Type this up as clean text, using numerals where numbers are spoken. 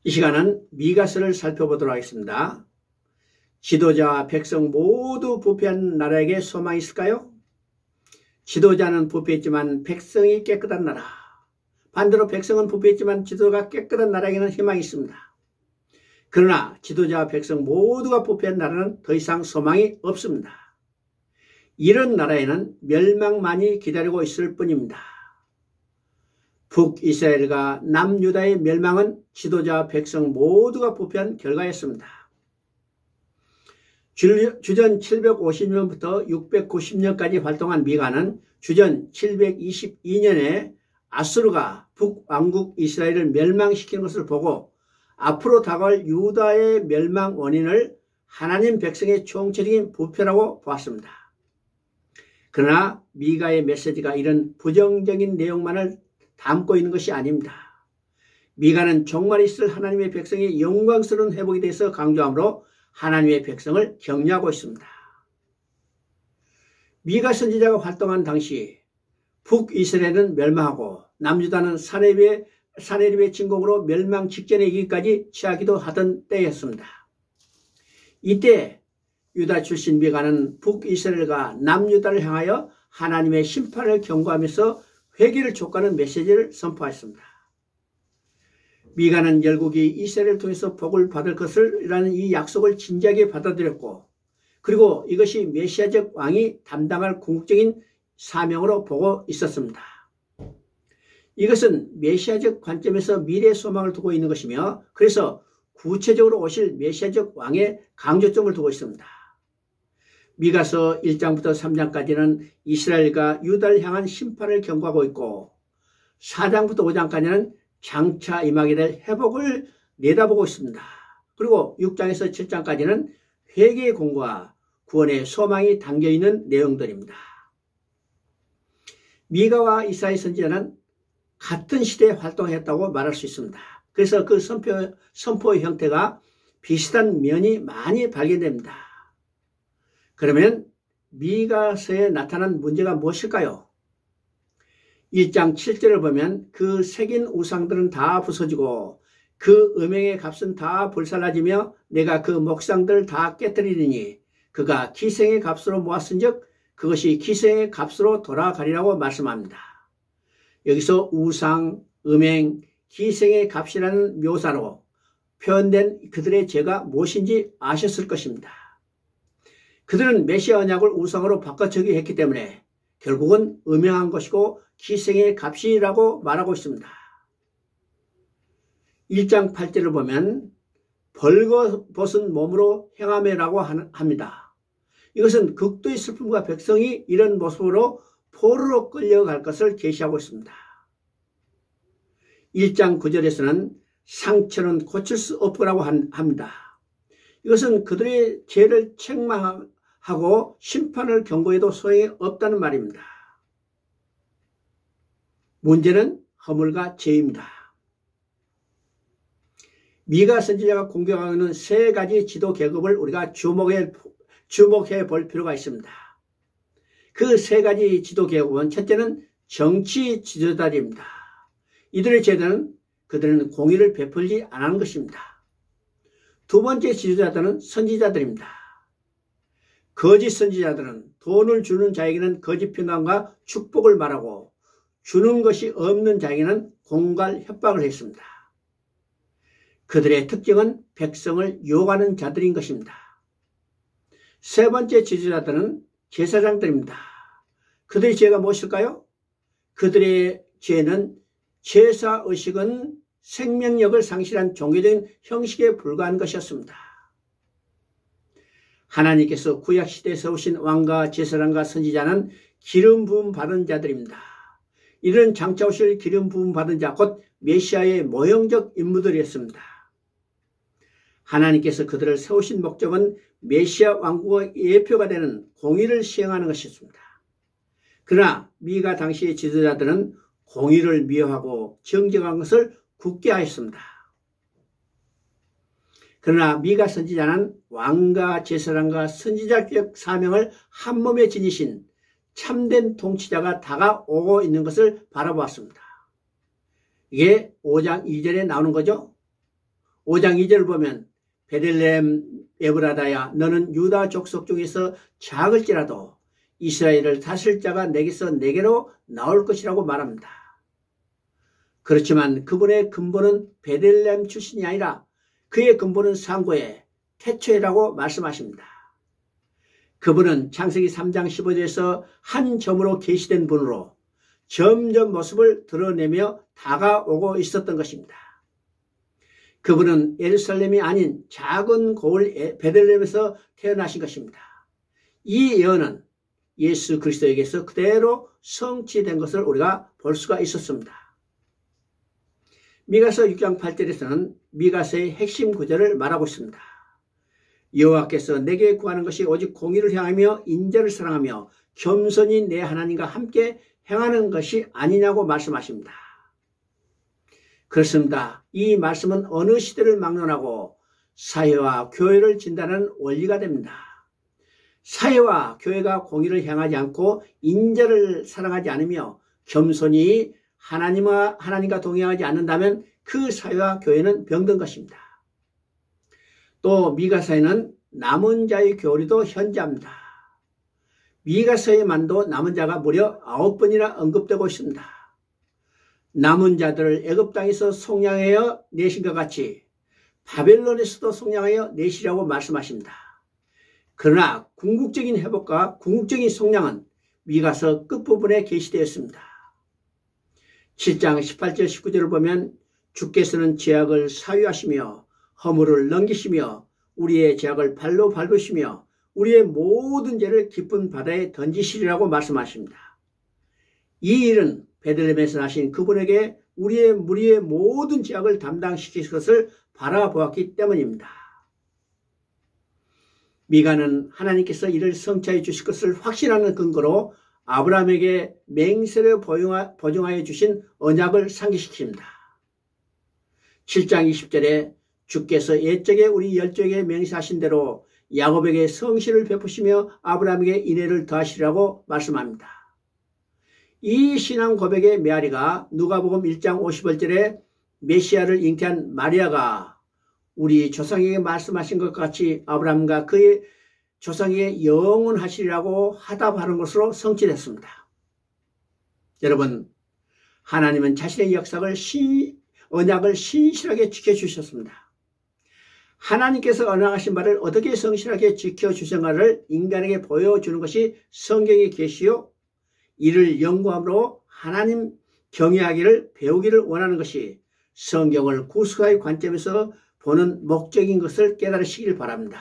이 시간은 미가서를 살펴보도록 하겠습니다. 지도자와 백성 모두 부패한 나라에게 소망이 있을까요? 지도자는 부패했지만 백성이 깨끗한 나라. 반대로 백성은 부패했지만 지도자가 깨끗한 나라에게는 희망이 있습니다. 그러나 지도자와 백성 모두가 부패한 나라는 더 이상 소망이 없습니다. 이런 나라에는 멸망만이 기다리고 있을 뿐입니다. 북이스라엘과 남유다의 멸망은 지도자와 백성 모두가 부패한 결과였습니다. 주전 750년부터 690년까지 활동한 미가는 주전 722년에 아수르가 북왕국 이스라엘을 멸망시키는 것을 보고 앞으로 다가올 유다의 멸망 원인을 하나님 백성의 총체적인 부패라고 보았습니다. 그러나 미가의 메시지가 이런 부정적인 내용만을 담고 있는 것이 아닙니다. 미가는 종말 있을 하나님의 백성의 영광스러운 회복에 대해서 강조하므로 하나님의 백성을 격려하고 있습니다. 미가 선지자가 활동한 당시 북이스라엘은 멸망하고 남유다는 사네립의 진공으로 멸망 직전에 이기까지 취하기도 하던 때였습니다. 이때 유다 출신 미가는 북이스라엘과 남유다를 향하여 하나님의 심판을 경고하면서 회개를 촉구하는 메시지를 선포했습니다. 미가는 열국이 이스라엘을 통해서 복을 받을 것이라는 이 약속을 진지하게 받아들였고, 그리고 이것이 메시아적 왕이 담당할 궁극적인 사명으로 보고 있었습니다. 이것은 메시아적 관점에서 미래의 소망을 두고 있는 것이며, 그래서 구체적으로 오실 메시아적 왕의 강조점을 두고 있습니다. 미가서 1장부터 3장까지는 이스라엘과 유다를 향한 심판을 경고하고 있고 4장부터 5장까지는 장차 임하게 될 회복을 내다보고 있습니다. 그리고 6장에서 7장까지는 회개의 공고와 구원의 소망이 담겨있는 내용들입니다. 미가와 이사야 선지자는 같은 시대에 활동했다고 말할 수 있습니다. 그래서 그 선포의 형태가 비슷한 면이 많이 발견됩니다. 그러면 미가서에 나타난 문제가 무엇일까요? 1장 7절을 보면 그 새긴 우상들은 다 부서지고 그 음행의 값은 다 불살라지며 내가 그 목상들을 다 깨뜨리리니 그가 기생의 값으로 모았은즉 그것이 기생의 값으로 돌아가리라고 말씀합니다. 여기서 우상, 음행, 기생의 값이라는 묘사로 표현된 그들의 죄가 무엇인지 아셨을 것입니다. 그들은 메시아 언약을 우상으로 바꿔치기 했기 때문에 결국은 음행한 것이고 기생의 값이라고 말하고 있습니다. 1장 8절을 보면 벌거벗은 몸으로 행하매라고 합니다. 이것은 극도의 슬픔과 백성이 이런 모습으로 포로로 끌려갈 것을 계시하고 있습니다. 1장 9절에서는 상처는 고칠 수 없으라고 합니다. 이것은 그들의 죄를 책망하고 심판을 경고해도 소용이 없다는 말입니다. 문제는 허물과 죄입니다. 미가 선지자가 공격하는 세 가지 지도 계급을 우리가 주목해 볼 필요가 있습니다. 그 세 가지 지도 계급은 첫째는 정치 지도자들입니다. 이들의 죄는 그들은 공의를 베풀지 않은 것입니다. 두 번째 지도자들은 선지자들입니다. 거짓 선지자들은 돈을 주는 자에게는 거짓 평강과 축복을 말하고 주는 것이 없는 자에게는 공갈 협박을 했습니다. 그들의 특징은 백성을 유혹하는 자들인 것입니다. 세 번째 지도자들은 제사장들입니다. 그들의 죄가 무엇일까요? 그들의 죄는 제사의식은 생명력을 상실한 종교적인 형식에 불과한 것이었습니다. 하나님께서 구약시대에 세우신 왕과 제사장과 선지자는 기름 부음 받은 자들입니다. 이런 장차 오실 기름 부음 받은 자, 곧 메시아의 모형적 인물들이었습니다. 하나님께서 그들을 세우신 목적은 메시아 왕국의 예표가 되는 공의를 시행하는 것이었습니다. 그러나 미가 당시의 지도자들은 공의를 미워하고 정직한 것을 굳게 하였습니다. 그러나 미가 선지자는 왕과 제사장과 선지자적 사명을 한 몸에 지니신 참된 통치자가 다가오고 있는 것을 바라보았습니다. 이게 5장 2절에 나오는 거죠. 5장 2절을 보면 베들레헴 에브라다야 너는 유다 족속 중에서 작을지라도 이스라엘을 다스릴 자가 내게로 나올 것이라고 말합니다. 그렇지만 그분의 근본은 베들레헴 출신이 아니라 그의 근본은 상고의 태초이라고 말씀하십니다. 그분은 창세기 3장 15절에서 한 점으로 계시된 분으로 점점 모습을 드러내며 다가오고 있었던 것입니다. 그분은 예루살렘이 아닌 작은 고을 베들레헴에서 태어나신 것입니다. 이 예언은 예수 그리스도에게서 그대로 성취된 것을 우리가 볼 수가 있었습니다. 미가서 6장 8절에서는 미가서의 핵심 구절을 말하고 있습니다. 여호와께서 내게 구하는 것이 오직 공의를 향하며 인자를 사랑하며 겸손히 내 하나님과 함께 행하는 것이 아니냐고 말씀하십니다. 그렇습니다. 이 말씀은 어느 시대를 막론하고 사회와 교회를 진단하는 원리가 됩니다. 사회와 교회가 공의를 향하지 않고 인자를 사랑하지 않으며 겸손히 하나님과 동행하지 않는다면 그 사회와 교회는 병든 것입니다. 또 미가서에는 남은 자의 교리도 현재합니다. 미가서에만도 남은 자가 무려 9번이나 언급되고 있습니다. 남은 자들을 애굽 땅에서 속량하여 내신 것 같이 바벨론에서도 속량하여 내시라고 말씀하십니다. 그러나 궁극적인 회복과 궁극적인 속량은 미가서 끝부분에 게시되었습니다. 7장 18절 19절을 보면 주께서는 죄악을 사유하시며 허물을 넘기시며 우리의 죄악을 발로 밟으시며 우리의 모든 죄를 깊은 바다에 던지시리라고 말씀하십니다. 이 일은 베들레헴에서 나신 그분에게 우리의 모든 죄악을 담당시킬 것을 바라보았기 때문입니다. 미가는 하나님께서 이를 성취해 주실 것을 확신하는 근거로 아브라함에게 맹세를 보증하여 주신 언약을 상기시킵니다. 7장 20절에 주께서 옛적에 우리 열조에게 맹세하신 대로 야곱에게 성실을 베푸시며 아브라함에게 인애를 더하시라고 말씀합니다. 이 신앙 고백의 메아리가 누가복음 1장 51절에 메시아를 잉태한 마리아가 우리 조상에게 말씀하신 것 같이 아브라함과 그의 조상에게 영원하시리라고 하답하는 것으로 성취됐습니다. 여러분, 하나님은 자신의 언약을 신실하게 지켜주셨습니다. 하나님께서 언약하신 바를 어떻게 성실하게 지켜주셨는가를 인간에게 보여주는 것이 성경의 계시요, 이를 연구함으로 하나님 경외하기를 배우기를 원하는 것이 성경을 구속의 관점에서 보는 목적인 것을 깨달으시길 바랍니다.